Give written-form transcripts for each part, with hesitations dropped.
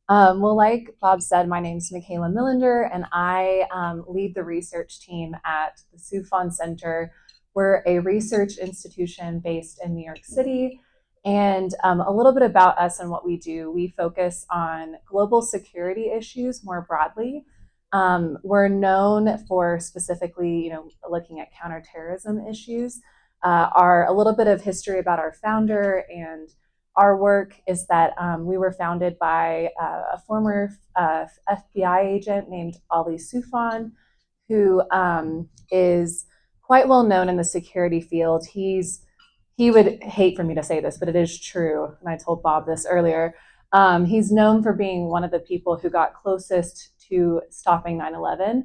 Well, like Bob said, my name's Michaela Millender, and I lead the research team at the Soufan Center. We're a research institution based in New York City. And a little bit about us and what we do. We focus on global security issues more broadly. We're known for specifically, looking at counterterrorism issues. Our a little bit of history about our founder and our work is that we were founded by a former FBI agent named Ali Soufan, who is quite well known in the security field. He would hate for me to say this, but it is true, and I told Bob this earlier. He's known for being one of the people who got closest to stopping 9/11,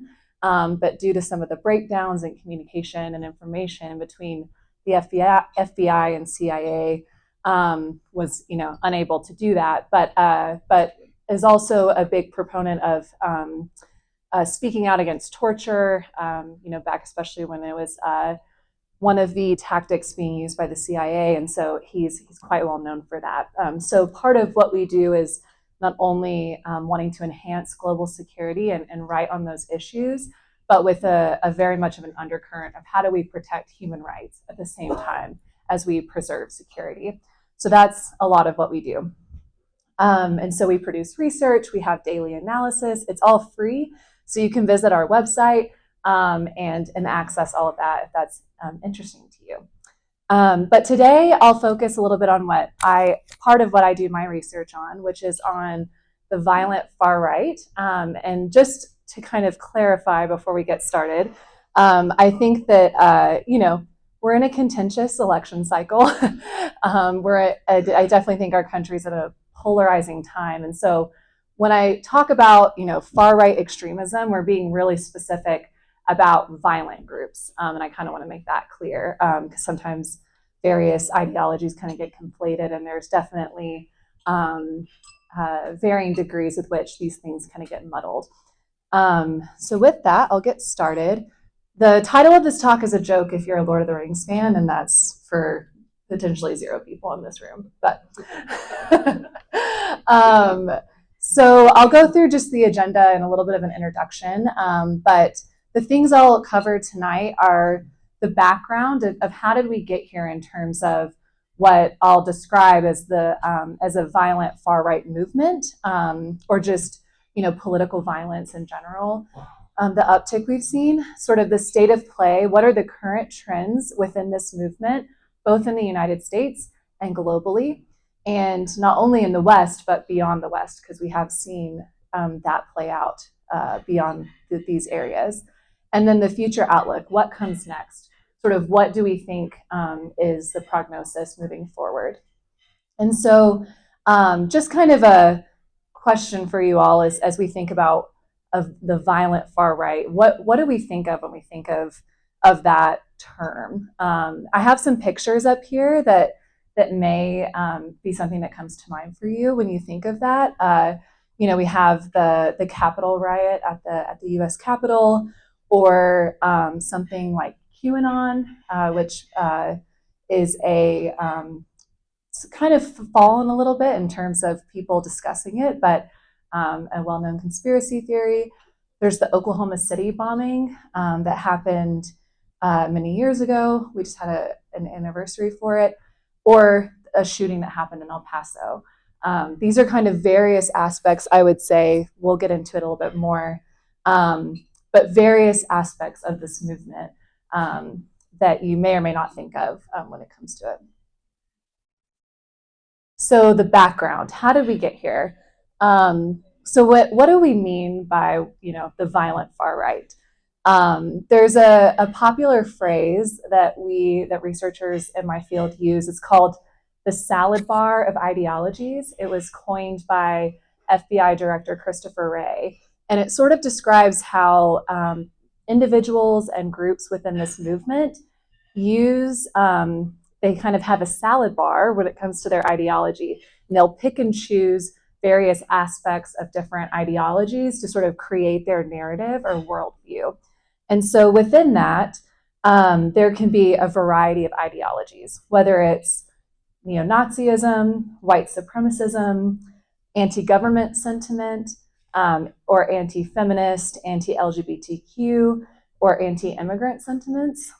but due to some of the breakdowns in communication and information between the FBI and CIA, was unable to do that, but is also a big proponent of speaking out against torture. Back especially when it was one of the tactics being used by the CIA, and so he's quite well known for that. So part of what we do is not only wanting to enhance global security and write on those issues, but with a very much of an undercurrent of how do we protect human rights at the same time as we preserve security. So that's a lot of what we do. And so we produce research, we have daily analysis, it's all free. So you can visit our website and access all of that if that's interesting to you. But today I'll focus a little bit on part of what I do my research on, which is on the violent far right. And just to kind of clarify before we get started, I think that, we're in a contentious election cycle. I definitely think our country's at a polarizing time. And so when I talk about, far right extremism, we're being really specific about violent groups. And I kind of want to make that clear because sometimes various ideologies kind of get conflated, and there's definitely varying degrees with which these things kind of get muddled. So with that, I'll get started. The title of this talk is a joke if you're a Lord of the Rings fan, and that's for potentially 0 people in this room. But so I'll go through just the agenda and a little bit of an introduction. But the things I'll cover tonight are the background of how did we get here in terms of what I'll describe as as a violent far right movement, or just political violence in general. The uptick we've seen, sort of the state of play, what are the current trends within this movement, both in the United States and globally, and not only in the West, but beyond the West, because we have seen that play out beyond these areas. And then the future outlook, what comes next? Sort of what do we think is the prognosis moving forward? And so just kind of a question for you all as we think about of the violent far right, what do we think of when we think of that term? I have some pictures up here that may be something that comes to mind for you when you think of that. We have the Capitol riot at the U.S. Capitol, or something like QAnon, which is it's kind of fallen a little bit in terms of people discussing it, but a well-known conspiracy theory. There's the Oklahoma City bombing that happened many years ago. We just had an anniversary for it, or a shooting that happened in El Paso. These are kind of various aspects, I would say. We'll get into it a little bit more, but various aspects of this movement that you may or may not think of when it comes to it. So the background, how did we get here? So what do we mean by the violent far right? There's a popular phrase that researchers in my field use. It's called the salad bar of ideologies. It was coined by FBI Director Christopher Wray, and it sort of describes how individuals and groups within this movement they kind of have a salad bar when it comes to their ideology, and they'll pick and choose various aspects of different ideologies to sort of create their narrative or worldview. And so within that, there can be a variety of ideologies, whether it's neo-Nazism, white supremacism, anti-government sentiment, or anti-feminist, anti-LGBTQ, or anti-immigrant sentiments,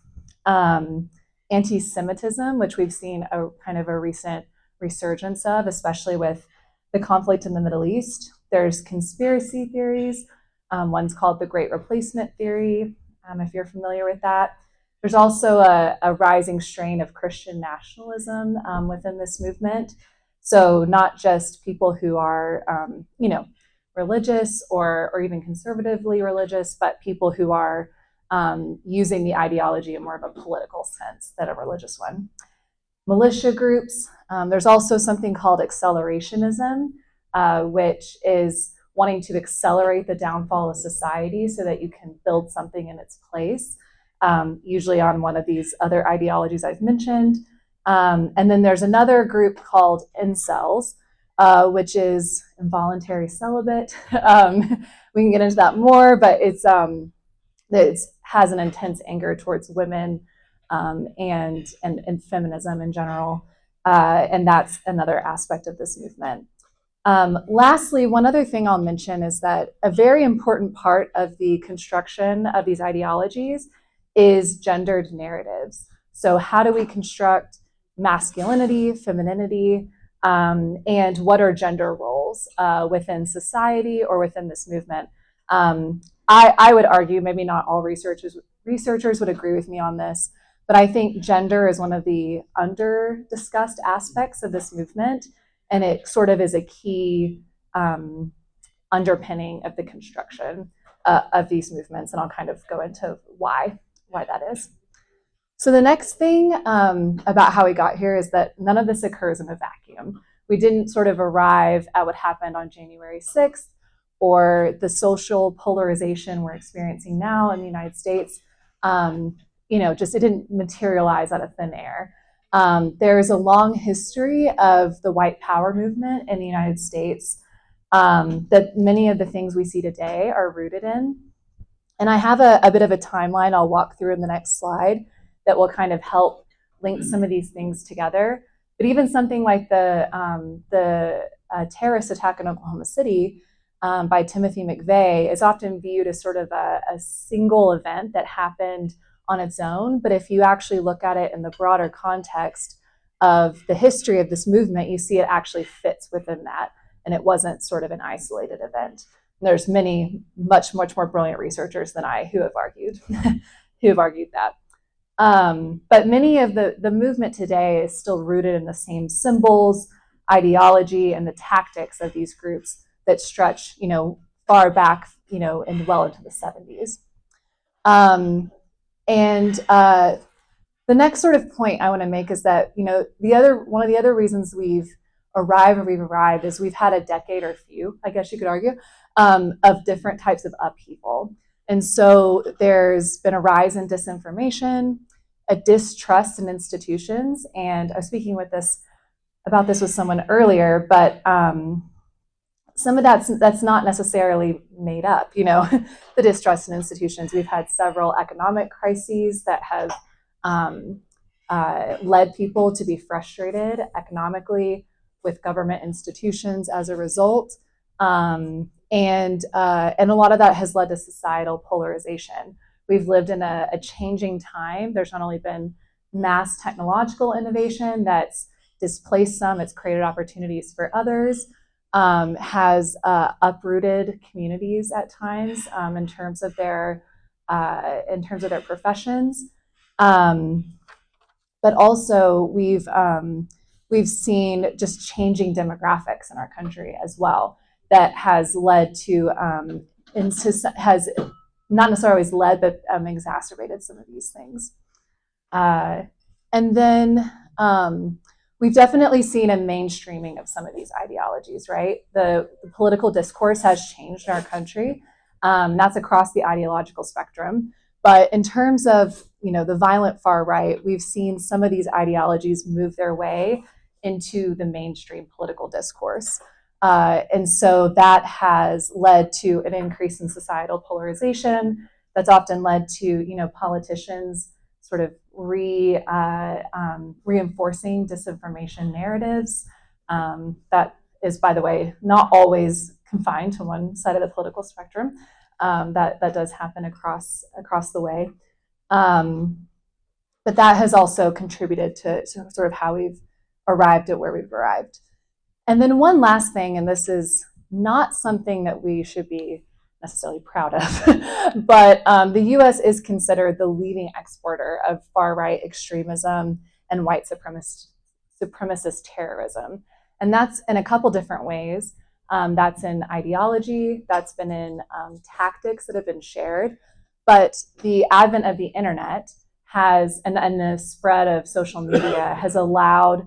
anti-Semitism, which we've seen a kind of a recent resurgence of, especially with the conflict in the Middle East. There's conspiracy theories. One's called the Great Replacement Theory, if you're familiar with that. There's also a rising strain of Christian nationalism within this movement. So not just people who are, religious or even conservatively religious, but people who are using the ideology in more of a political sense than a religious one. Militia groups. There's also something called accelerationism, which is wanting to accelerate the downfall of society so that you can build something in its place, usually on one of these other ideologies I've mentioned. And then there's another group called incels, which is involuntary celibate. We can get into that more, but it has an intense anger towards women and feminism in general. And that's another aspect of this movement. Lastly, one other thing I'll mention is that a very important part of the construction of these ideologies is gendered narratives. So how do we construct masculinity, femininity, and what are gender roles within society or within this movement? I would argue, maybe not all researchers would agree with me on this, but I think gender is one of the under-discussed aspects of this movement, and it sort of is a key underpinning of the construction of these movements, and I'll kind of go into why that is. So the next thing about how we got here is that none of this occurs in a vacuum. We didn't sort of arrive at what happened on January 6th or the social polarization we're experiencing now in the United States. Just it didn't materialize out of thin air. There's a long history of the white power movement in the United States that many of the things we see today are rooted in. And I have a bit of a timeline I'll walk through in the next slide that will kind of help link some of these things together. But even something like the terrorist attack in Oklahoma City by Timothy McVeigh is often viewed as sort of a single event that happened on its own. But if you actually look at it in the broader context of the history of this movement, you see it actually fits within that. And it wasn't sort of an isolated event. And there's many, much more brilliant researchers than I who have argued that. But many of the movement today is still rooted in the same symbols, ideology, and the tactics of these groups that stretch, far back, and well into the 70s. The next sort of point I want to make is that, one of the other reasons we've arrived is we've had a decade or few, I guess you could argue, of different types of upheaval. And so there's been a rise in disinformation, a distrust in institutions. And I was speaking about this with someone earlier, but some of that's not necessarily made up, the distrust in institutions. We've had several economic crises that have led people to be frustrated economically with government institutions as a result. And a lot of that has led to societal polarization. We've lived in a changing time. There's not only been mass technological innovation that's displaced some, it's created opportunities for others, has uprooted communities at times in terms of their professions. But also we've seen just changing demographics in our country as well. That has led to, has not necessarily always led, but exacerbated some of these things. And then we've definitely seen a mainstreaming of some of these ideologies, right? The political discourse has changed in our country. That's across the ideological spectrum. But in terms of, the violent far right, we've seen some of these ideologies move their way into the mainstream political discourse. And so that has led to an increase in societal polarization. That's often led to, politicians sort of reinforcing disinformation narratives. That is, by the way, not always confined to one side of the political spectrum. That does happen across the way. But that has also contributed to sort of how we've arrived at where we've arrived. And then one last thing, and this is not something that we should be necessarily proud of, but the US is considered the leading exporter of far-right extremism and white supremacist terrorism. And that's in a couple different ways. That's in ideology, that's been in tactics that have been shared, but the advent of the internet has, and the spread of social media has allowed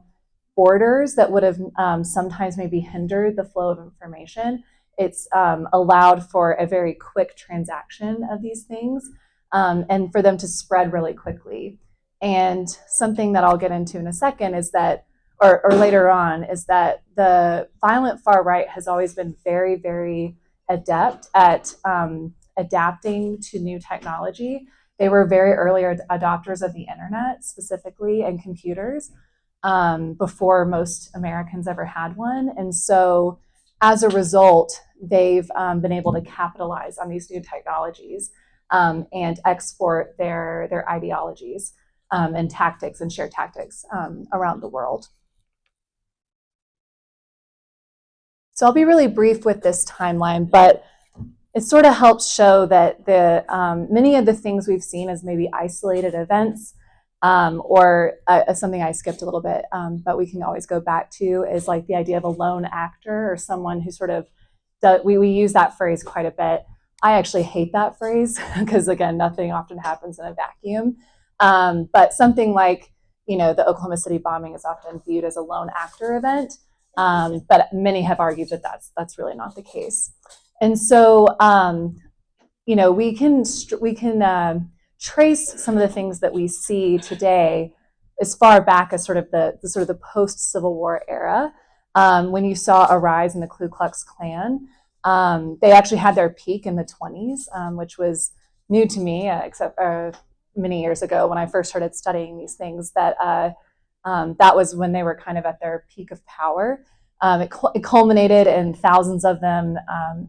borders that would have sometimes maybe hindered the flow of information. It's allowed for a very quick transaction of these things and for them to spread really quickly. And something that I'll get into in a second is that, or later on, is that the violent far right has always been very, very adept at adapting to new technology. They were very early adopters of the internet specifically and computers before most Americans ever had one. And so as a result, they've been able to capitalize on these new technologies and export their ideologies and tactics and shared tactics around the world. So I'll be really brief with this timeline, but it sort of helps show that many of the things we've seen as maybe isolated events or something I skipped a little bit, but we can always go back to, is like the idea of a lone actor or someone who sort of, we use that phrase quite a bit. I actually hate that phrase because, again, nothing often happens in a vacuum. But something like, the Oklahoma City bombing is often viewed as a lone actor event, but many have argued that that's really not the case. And so, we can trace some of the things that we see today as far back as sort of the post-Civil War era, when you saw a rise in the Ku Klux Klan. They actually had their peak in the 1920s, which was new to me, except many years ago when I first started studying these things, that was when they were kind of at their peak of power. It culminated in thousands of them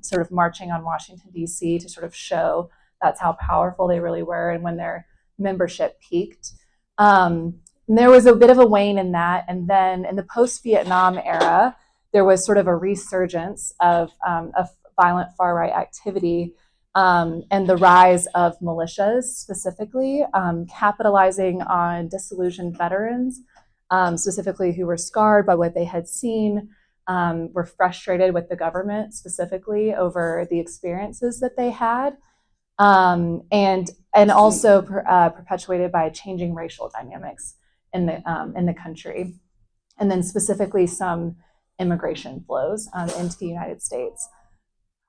sort of marching on Washington, D.C. to sort of show that's how powerful they really were, and when their membership peaked. There was a bit of a wane in that, and then in the post-Vietnam era, there was sort of a resurgence of violent far-right activity and the rise of militias specifically, capitalizing on disillusioned veterans, specifically who were scarred by what they had seen, were frustrated with the government specifically over the experiences that they had, and also perpetuated by changing racial dynamics in the country, and then specifically some immigration flows into the United States.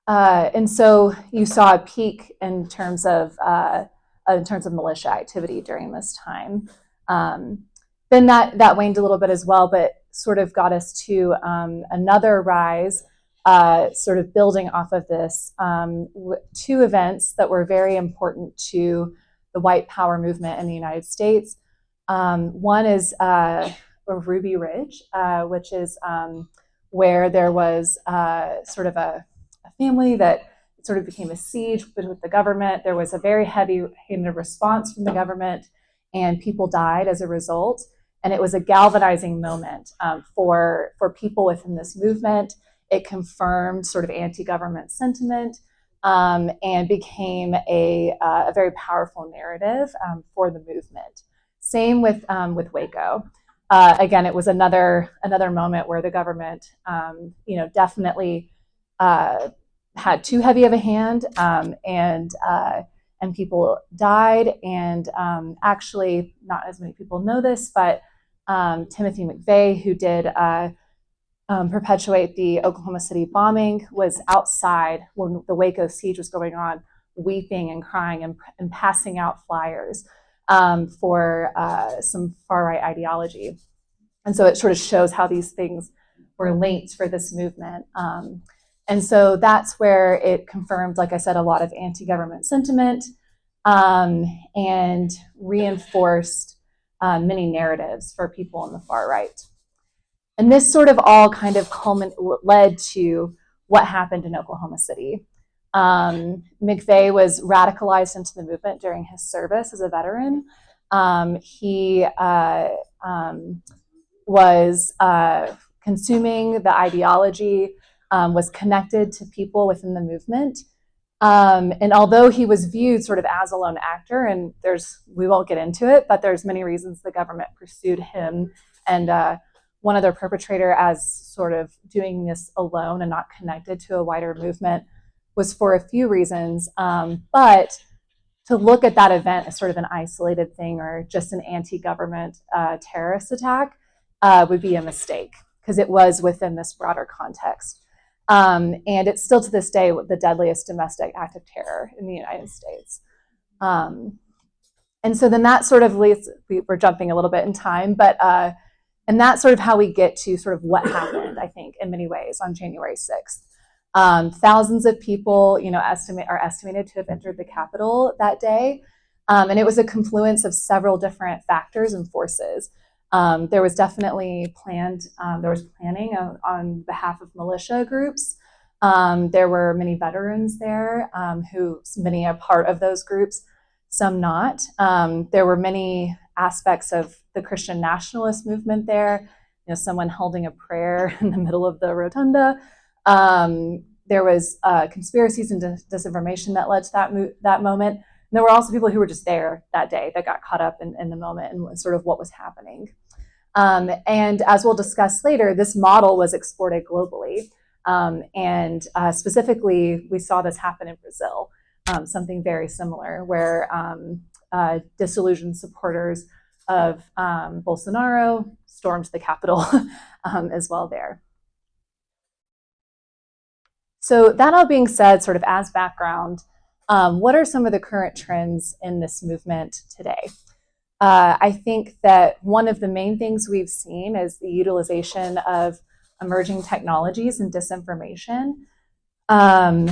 And so you saw a peak in terms of militia activity during this time. Then that waned a little bit as well, but sort of got us to another rise, sort of building off of this, two events that were very important to the white power movement in the United States. One is Ruby Ridge, which is where there was sort of a family that sort of became a siege with the government. There was a very heavy-handed response from the government, and people died as a result. And it was a galvanizing moment for people within this movement. It confirmed sort of anti-government sentiment and became a very powerful narrative for the movement. Same with Waco. Again, it was another moment where the government, definitely had too heavy of a hand, and people died. And actually, not as many people know this, but Timothy McVeigh, who did perpetuate the Oklahoma City bombing, was outside when the Waco siege was going on, weeping and crying and passing out flyers for some far-right ideology. And so it sort of shows how these things were linked for this movement. And so that's where it confirmed, like I said, a lot of anti-government sentiment and reinforced many narratives for people on the far right. And this sort of all kind of led to what happened in Oklahoma City. McVeigh was radicalized into the movement during his service as a veteran. He was consuming the ideology, was connected to people within the movement. And although he was viewed sort of as a lone actor, and we won't get into it, but there's many reasons the government pursued him and one other perpetrator as sort of doing this alone and not connected to a wider movement was for a few reasons. But to look at that event as sort of an isolated thing or just an anti-government terrorist attack would be a mistake because it was within this broader context. And it's still to this day the deadliest domestic act of terror in the United States. And so then that sort of leads, we're jumping a little bit in time, but and that's sort of how we get to sort of what happened, I think, in many ways on January 6th. Thousands of people, are estimated to have entered the Capitol that day. And it was a confluence of several different factors and forces. There was definitely planning on behalf of militia groups. There were many veterans there, many are part of those groups, some not. There were many aspects of the Christian nationalist movement there. Someone holding a prayer in the middle of the rotunda. There was conspiracies and disinformation that led to that moment. And there were also people who were just there that day that got caught up in the moment and sort of what was happening. And as we'll discuss later, this model was exported globally. And specifically, we saw this happen in Brazil, something very similar, where disillusioned supporters of Bolsonaro stormed the Capitol as well there. So that all being said, sort of as background, what are some of the current trends in this movement today? I think that one of the main things we've seen is the utilization of emerging technologies and disinformation. Like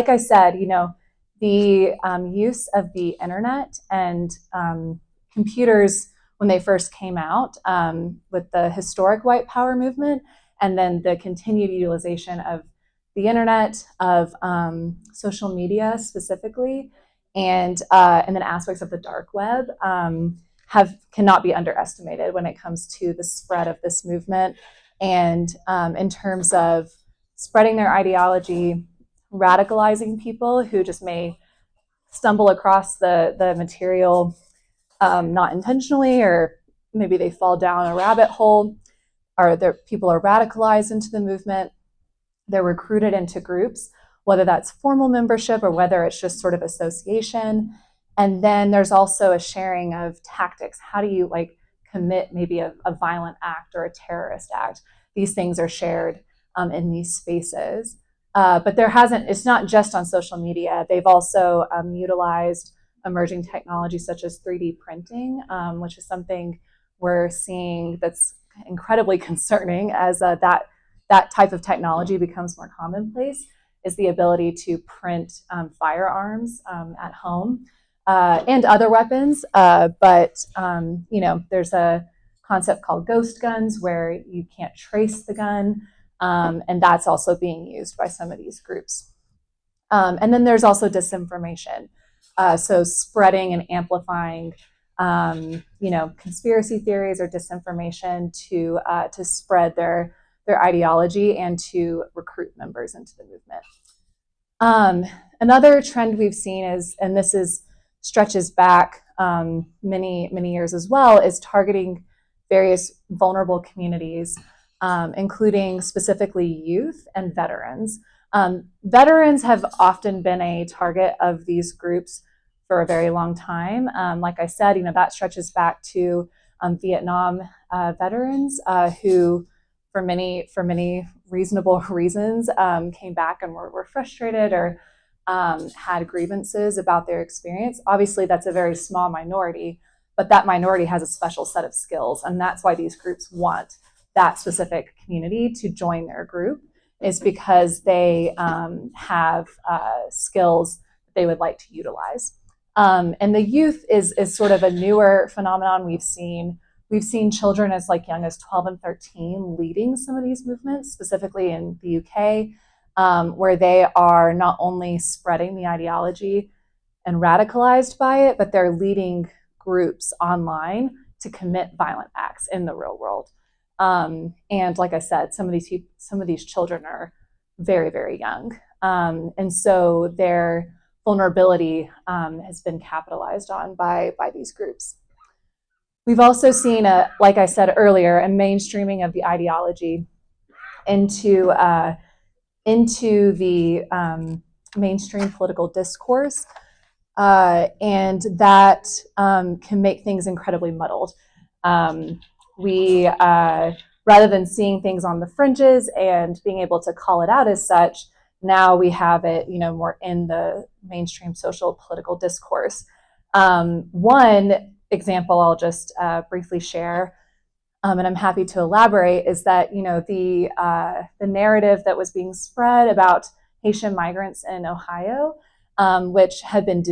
I said, the use of the internet and computers when they first came out with the historic white power movement, and then the continued utilization of the internet, of social media specifically, and then aspects of the dark web cannot be underestimated when it comes to the spread of this movement. And in terms of spreading their ideology, radicalizing people who just may stumble across the material not intentionally, or maybe they fall down a rabbit hole, or people are radicalized into the movement. They're recruited into groups, whether that's formal membership or whether it's just sort of association. And then there's also a sharing of tactics. How do you commit maybe a violent act or a terrorist act? These things are shared in these spaces. But it's not just on social media. They've also utilized emerging technologies such as 3D printing, which is something we're seeing that's incredibly concerning as that type of technology becomes more commonplace, is the ability to print firearms at home and other weapons. But there's a concept called ghost guns where you can't trace the gun, and that's also being used by some of these groups. And then there's also disinformation. So spreading and amplifying conspiracy theories or disinformation to spread their ideology and to recruit members into the movement. Another trend we've seen is, and this stretches back many years as well, is targeting various vulnerable communities, including specifically youth and veterans. Veterans have often been a target of these groups for a very long time. Like I said, that stretches back to Vietnam veterans who, for many reasonable reasons, came back and were frustrated or had grievances about their experience. Obviously, that's a very small minority, but that minority has a special set of skills, and that's why these groups want that specific community to join their group, is because they have skills that they would like to utilize. And the youth is sort of a newer phenomenon we've seen We've seen children as like young as 12 and 13 leading some of these movements, specifically in the UK, where they are not only spreading the ideology and radicalized by it, but they're leading groups online to commit violent acts in the real world. And like I said, some of these children are very, very young, and so their vulnerability has been capitalized on by these groups. We've also seen, like I said earlier, a mainstreaming of the ideology into the mainstream political discourse, and that can make things incredibly muddled. We, rather than seeing things on the fringes and being able to call it out as such, now we have it, more in the mainstream social political discourse. One example I'll just briefly share, and I'm happy to elaborate, is that the narrative that was being spread about Haitian migrants in Ohio, which has been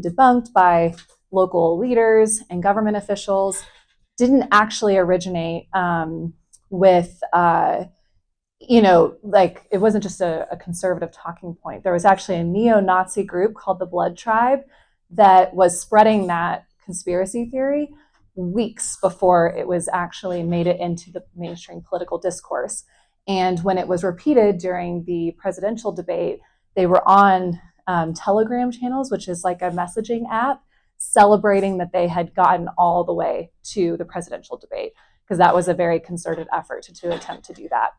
debunked by local leaders and government officials, didn't actually originate with it wasn't just a conservative talking point. There was actually a neo-Nazi group called the Blood Tribe that was spreading that conspiracy theory weeks before it was actually made it into the mainstream political discourse. And when it was repeated during the presidential debate, they were on Telegram channels, which is like a messaging app, celebrating that they had gotten all the way to the presidential debate, because that was a very concerted effort to attempt to do that.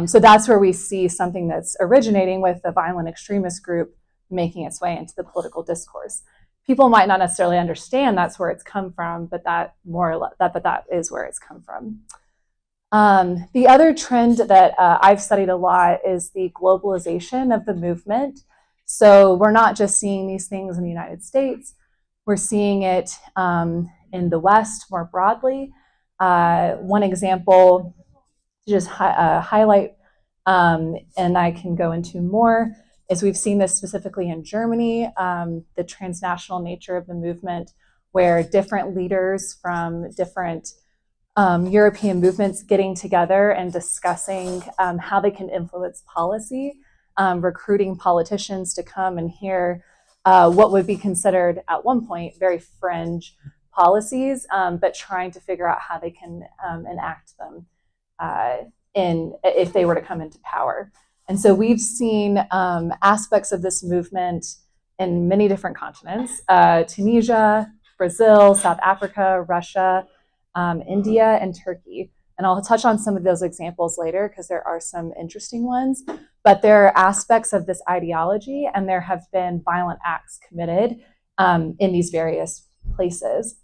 So that's where we see something that's originating with a violent extremist group making its way into the political discourse. People might not necessarily understand that's where it's come from, but that is where it's come from. The other trend that I've studied a lot is the globalization of the movement. So we're not just seeing these things in the United States, we're seeing it in the West more broadly. One example to just highlight, and I can go into more, is we've seen this specifically in Germany, the transnational nature of the movement, where different leaders from different European movements getting together and discussing how they can influence policy, recruiting politicians to come and hear what would be considered at one point very fringe policies, but trying to figure out how they can enact them if they were to come into power. And so we've seen aspects of this movement in many different continents: Tunisia, Brazil, South Africa, Russia, India, and Turkey. And I'll touch on some of those examples later because there are some interesting ones. But there are aspects of this ideology, and there have been violent acts committed in these various places.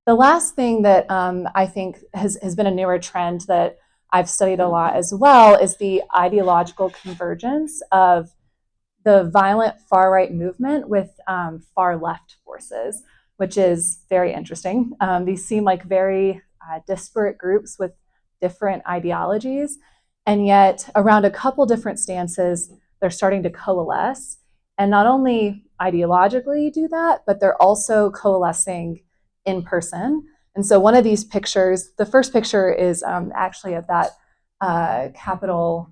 The last thing that I think has been a newer trend that I've studied a lot as well is the ideological convergence of the violent far-right movement with far-left forces, which is very interesting. These seem like very disparate groups with different ideologies, and yet around a couple different stances, they're starting to coalesce, and not only ideologically do that, but they're also coalescing in person. And so one of these pictures, the first picture is actually of that Capitol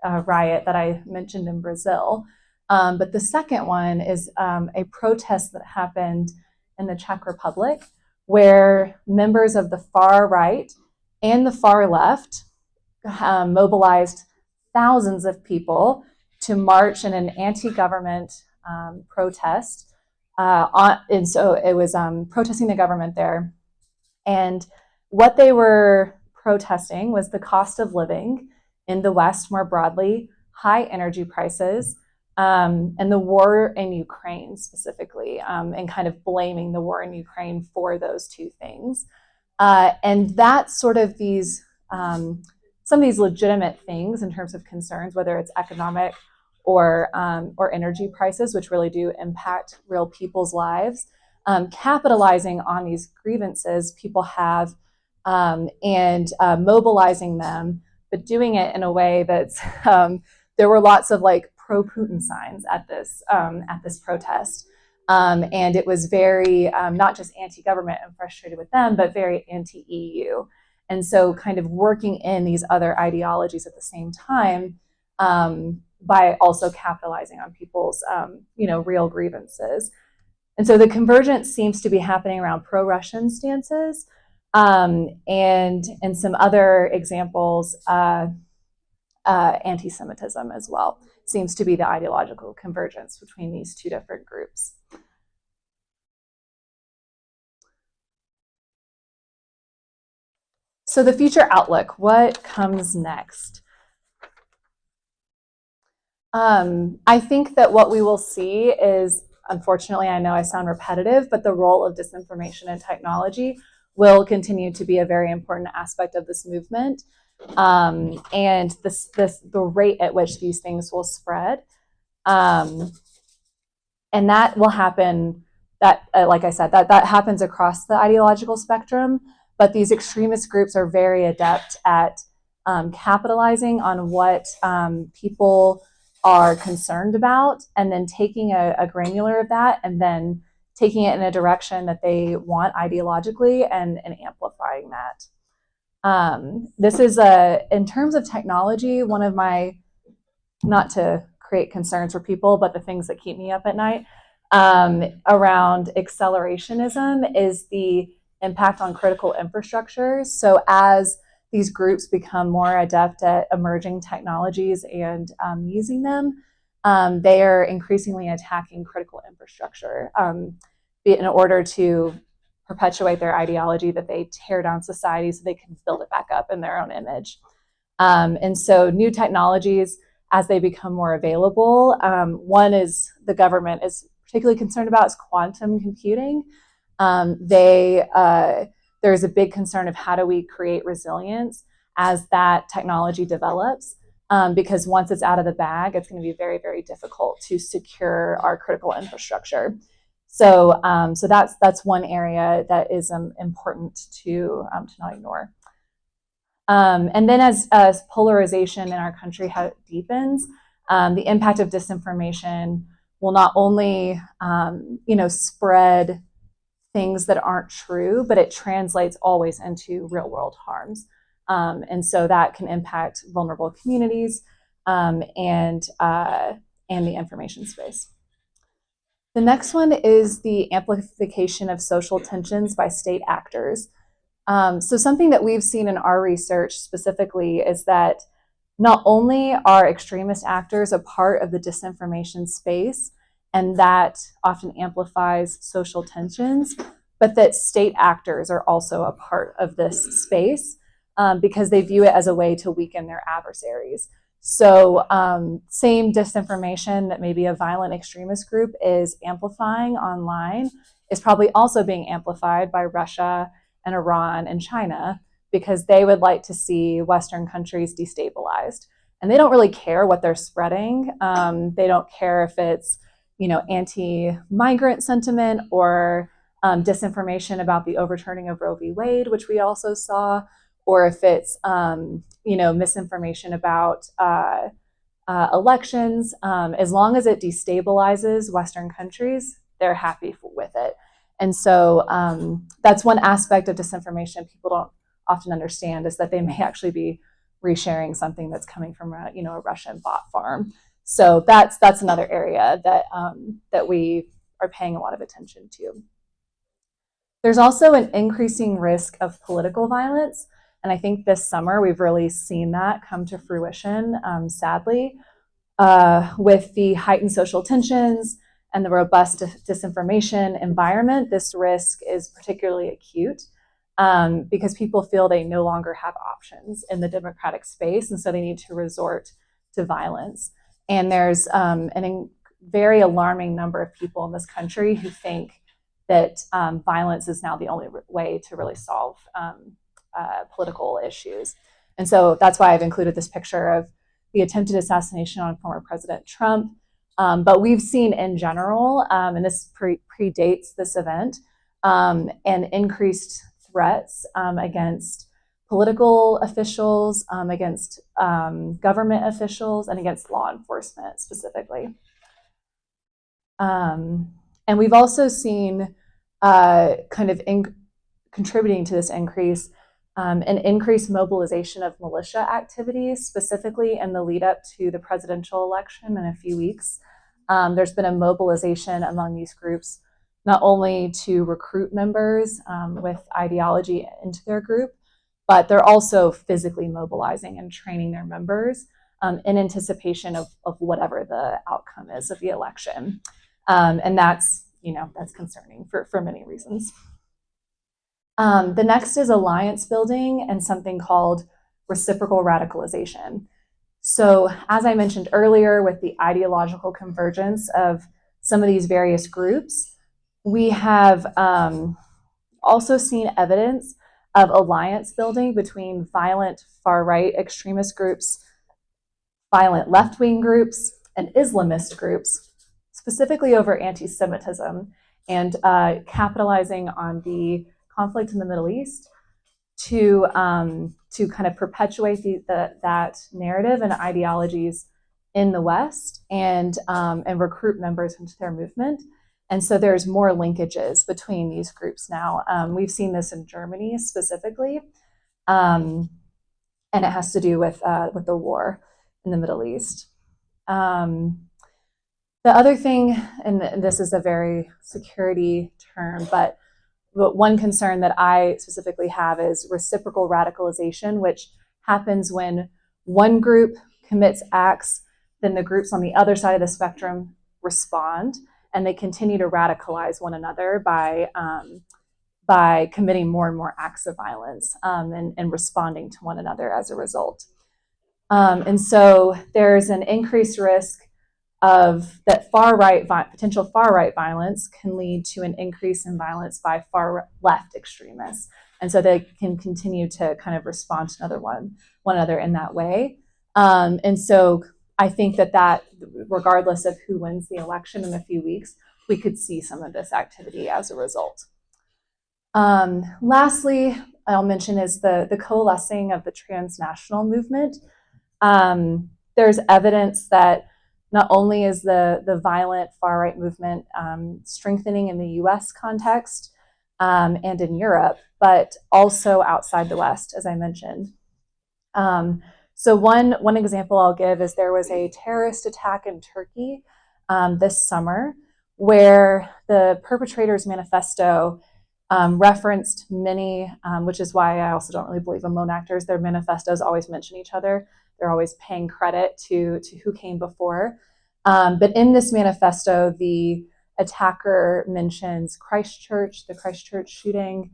riot that I mentioned in Brazil. But the second one is a protest that happened in the Czech Republic, where members of the far right and the far left mobilized thousands of people to march in an anti-government protest. And so it was protesting the government there. And what they were protesting was the cost of living in the West more broadly, high energy prices, and the war in Ukraine specifically, and kind of blaming the war in Ukraine for those two things. And that's sort of these, some of these legitimate things in terms of concerns, whether it's economic or energy prices, which really do impact real people's lives, capitalizing on these grievances people have, and mobilizing them, but doing it in a way that's, there were lots of like pro-Putin signs at this protest. And it was very, not just anti-government and frustrated with them, but very anti-EU. And so kind of working in these other ideologies at the same time, by also capitalizing on people's, real grievances. And so the convergence seems to be happening around pro-Russian stances, and some other examples, anti-Semitism as well seems to be the ideological convergence between these two different groups. So the future outlook, what comes next? I think that what we will see is, unfortunately, I know I sound repetitive, but the role of disinformation and technology will continue to be a very important aspect of this movement, and the rate at which these things will spread, and that will happen. That, like I said, that happens across the ideological spectrum. But these extremist groups are very adept at capitalizing on what people are concerned about, and then taking a granular of that, and then taking it in a direction that they want ideologically, and amplifying that. This is in terms of technology, one of my, not to create concerns for people, but the things that keep me up at night around accelerationism is the impact on critical infrastructure. So as these groups become more adept at emerging technologies and using them, they are increasingly attacking critical infrastructure in order to perpetuate their ideology that they tear down society so they can build it back up in their own image. And so new technologies, as they become more available, one is the government is particularly concerned about is quantum computing. There's a big concern of how do we create resilience as that technology develops, because once it's out of the bag, it's going to be very, very difficult to secure our critical infrastructure. So that's one area that is important to not ignore. And then as polarization in our country deepens, the impact of disinformation will not only spread things that aren't true, but it translates always into real world harms. And so that can impact vulnerable communities, and the information space. The next one is the amplification of social tensions by state actors. So something that we've seen in our research specifically is that not only are extremist actors a part of the disinformation space, and that often amplifies social tensions, but that state actors are also a part of this space, because they view it as a way to weaken their adversaries. So same disinformation that maybe a violent extremist group is amplifying online is probably also being amplified by Russia and Iran and China, because they would like to see Western countries destabilized. And they don't really care what they're spreading. They don't care if it's anti-migrant sentiment or disinformation about the overturning of Roe v. Wade, which we also saw, or if it's misinformation about elections. As long as it destabilizes Western countries, they're happy with it. And so that's one aspect of disinformation people don't often understand, is that they may actually be resharing something that's coming from a Russian bot farm. So that's another area that we are paying a lot of attention to. There's also an increasing risk of political violence, and I think this summer we've really seen that come to fruition, sadly, with the heightened social tensions and the robust disinformation environment. This risk is particularly acute, because people feel they no longer have options in the democratic space, and so they need to resort to violence. And there's a very alarming number of people in this country who think that violence is now the only way to really solve political issues. And so that's why I've included this picture of the attempted assassination on former President Trump. But we've seen in general, and this predates this event, an increased threats against political officials, against government officials, and against law enforcement specifically. And And we've also seen contributing to this increase, an increased mobilization of militia activities, specifically in the lead up to the presidential election in a few weeks. There's been a mobilization among these groups, not only to recruit members with ideology into their group, but they're also physically mobilizing and training their members in anticipation of whatever the outcome is of the election. And that's concerning for many reasons. The next is alliance building and something called reciprocal radicalization. So as I mentioned earlier, with the ideological convergence of some of these various groups, we have also seen evidence of alliance building between violent far-right extremist groups, violent left-wing groups, and Islamist groups, specifically over anti-Semitism, and capitalizing on the conflict in the Middle East to kind of perpetuate that narrative and ideologies in the West and recruit members into their movement. And so there's more linkages between these groups now. We've seen this in Germany specifically, and it has to do with the war in the Middle East. The other thing, and this is a very security term, but one concern that I specifically have is reciprocal radicalization, which happens when one group commits acts, then the groups on the other side of the spectrum respond, and they continue to radicalize one another by committing more and more acts of violence and responding to one another as a result. And so there's an increased risk of that potential far-right violence can lead to an increase in violence by far-left extremists. And so they can continue to kind of respond to one another in that way. And so I think that regardless of who wins the election in a few weeks, we could see some of this activity as a result. Lastly, I'll mention is the coalescing of the transnational movement. There's evidence that not only is the violent far-right movement strengthening in the US context and in Europe, but also outside the West, as I mentioned. So one example I'll give is there was a terrorist attack in Turkey this summer where the perpetrator's manifesto referenced many, which is why I also don't really believe in lone actors. Their manifestos always mention each other. They're always paying credit to who came before. But in this manifesto, the attacker mentions Christchurch, the Christchurch shooting.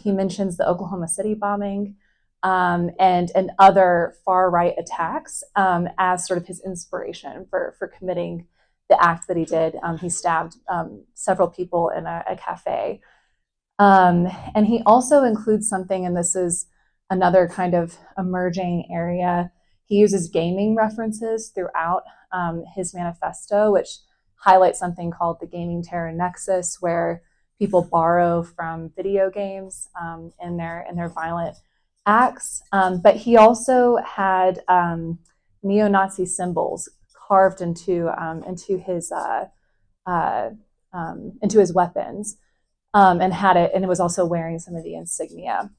He mentions the Oklahoma City bombing and other far-right attacks as sort of his inspiration for committing the act that he did. He stabbed several people in a cafe. And he also includes something, and this is another kind of emerging area. He uses gaming references throughout his manifesto, which highlights something called the gaming terror nexus, where people borrow from video games in their violent acts. But he also had neo-Nazi symbols carved into his weapons, and had it, and it was also wearing some of the insignia.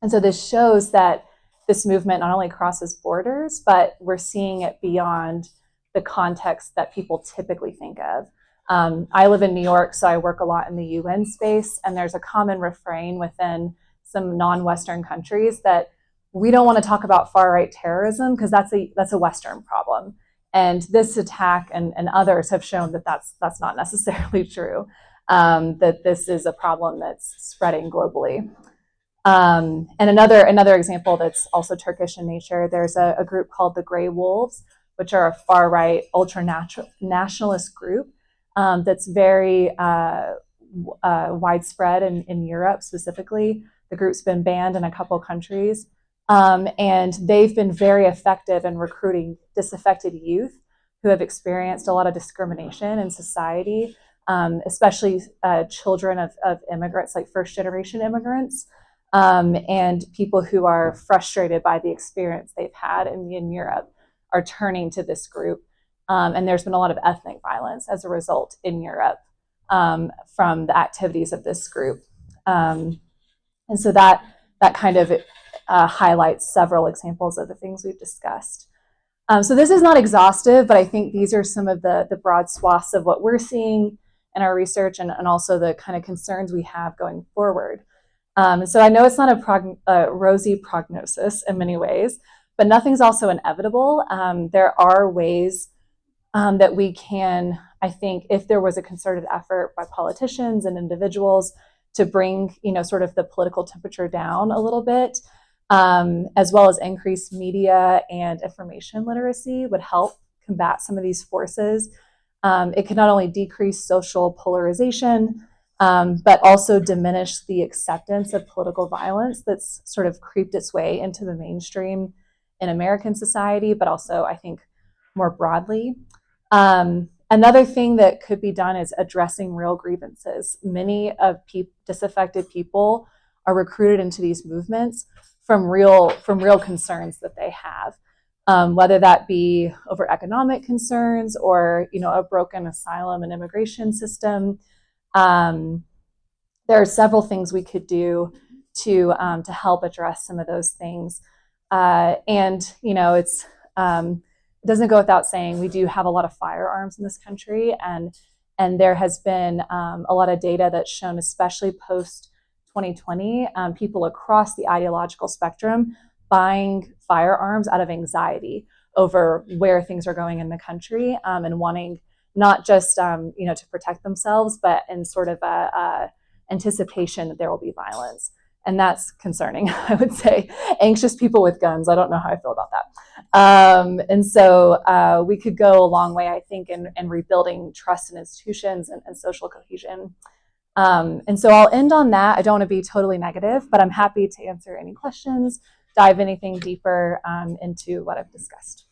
And so this shows that this movement not only crosses borders, but we're seeing it beyond the context that people typically think of. I live in New York, so I work a lot in the UN space, and there's a common refrain within some non-Western countries that we don't want to talk about far-right terrorism because that's a Western problem. And this attack and others have shown that that's not necessarily true, that this is a problem that's spreading globally. And another example that's also Turkish in nature, there's a group called the Grey Wolves, which are a far-right ultra-nationalist group that's very widespread in Europe specifically. The group's been banned in a couple countries, and they've been very effective in recruiting disaffected youth who have experienced a lot of discrimination in society, especially children of immigrants, like first-generation immigrants. And people who are frustrated by the experience they've had in Europe are turning to this group. And there's been a lot of ethnic violence as a result in Europe from the activities of this group. And so that kind of highlights several examples of the things we've discussed. So this is not exhaustive, but I think these are some of the broad swaths of what we're seeing in our research, and also the kind of concerns we have going forward. So I know it's not a rosy prognosis in many ways, but nothing's also inevitable. There are ways that we can, I think, if there was a concerted effort by politicians and individuals to bring, sort of the political temperature down a little bit, as well as increased media and information literacy would help combat some of these forces. It can not only decrease social polarization, but also diminish the acceptance of political violence that's sort of creeped its way into the mainstream in American society, but also, I think, more broadly. Another thing that could be done is addressing real grievances. Many of disaffected people are recruited into these movements from real concerns that they have, whether that be over economic concerns or a broken asylum and immigration system. There are several things we could do to help address some of those things, and it's. It doesn't go without saying we do have a lot of firearms in this country, and there has been a lot of data that's shown, especially post 2020, people across the ideological spectrum buying firearms out of anxiety over where things are going in the country, and wanting not just to protect themselves, but in sort of a anticipation that there will be violence. And that's concerning, I would say. Anxious people with guns, I don't know how I feel about that. And so we could go a long way, I think, in rebuilding trust in institutions and social cohesion. And so I'll end on that. I don't want to be totally negative, but I'm happy to answer any questions, dive anything deeper into what I've discussed.